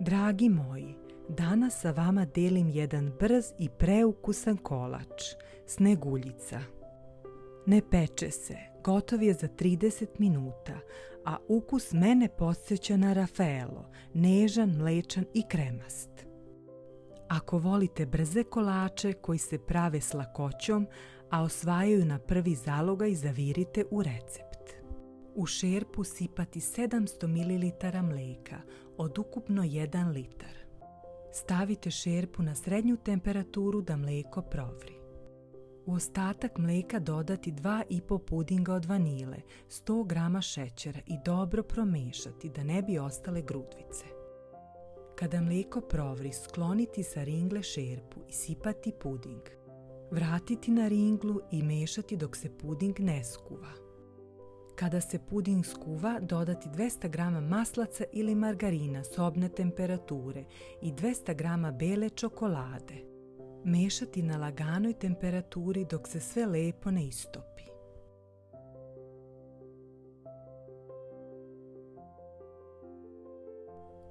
Dragi moji, danas sa vama delim jedan brz i preukusan kolač, sneguljica. Ne peče se, gotov je za 30 minuta, a ukus mene podsjeća na Rafaelo, nežan, mlečan i kremast. Ako volite brze kolače koji se prave s lakoćom, a osvajaju na prvi zalogaj, zavirite u recept. U šerpu sipati 700 ml mlijeka od ukupno 1 litar. Stavite šerpu na srednju temperaturu da mlijeko provri. U ostatak mlijeka dodati 2,5 pudinga od vanile, 100 g šećera i dobro promešati da ne bi ostale grudvice. Kada mlijeko provri, skloniti sa ringle šerpu i sipati puding. Vratiti na ringlu i mešati dok se puding ne skuva. Kada se puding skuva, dodati 200 g maslaca ili margarina sobne temperature i 200 g bele čokolade. Mešati na laganoj temperaturi dok se sve lepo ne istopi.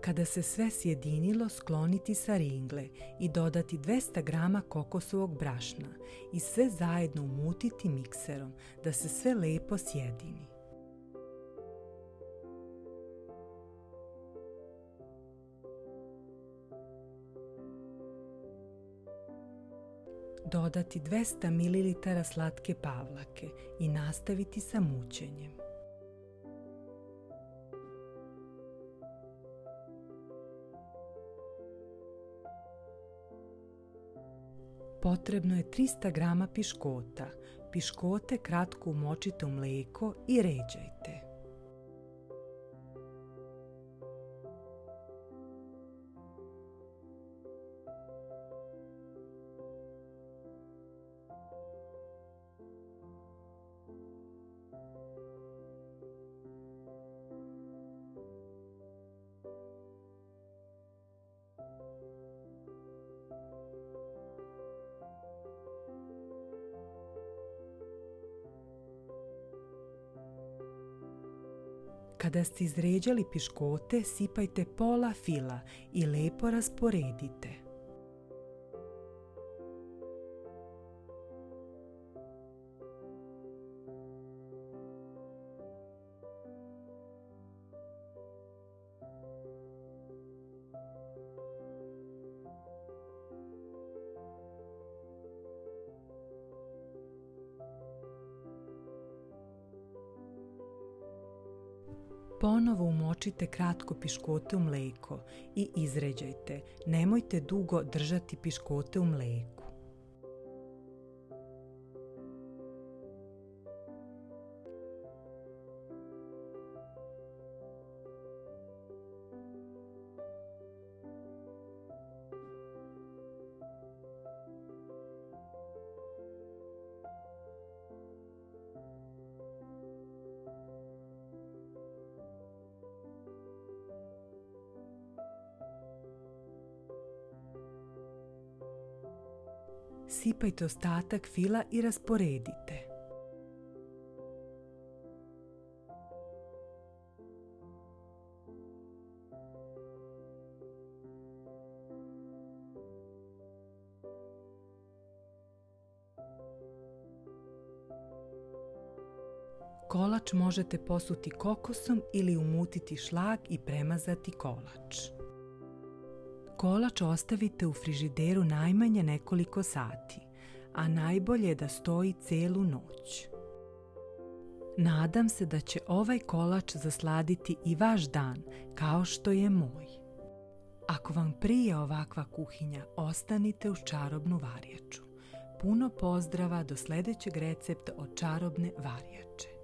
Kada se sve sjedinilo, skloniti sa ringle i dodati 200 g kokosovog brašna i sve zajedno umutiti mikserom da se sve lepo sjedini. Dodati 200 ml slatke pavlake i nastaviti sa mućenjem. Potrebno je 300 g piškota. Piškote kratko umočite u mlijeko i ređajte. Kada ste izređali piškote, sipajte pola fila i lepo rasporedite. Ponovo umočite kratko piškote u mlijeko i izređajte. Nemojte dugo držati piškote u mlijeku. Sipajte ostatak fila i rasporedite. Kolač možete posuti kokosom ili umutiti šlag i premazati kolač. Kolač ostavite u frižideru najmanje nekoliko sati, a najbolje je da stoji celu noć. Nadam se da će ovaj kolač zasladiti i vaš dan, kao što je moj. Ako vam prije ovakva kuhinja, ostanite uz čarobnu varjaču. Puno pozdrava do sljedećeg recepta od čarobne varjače.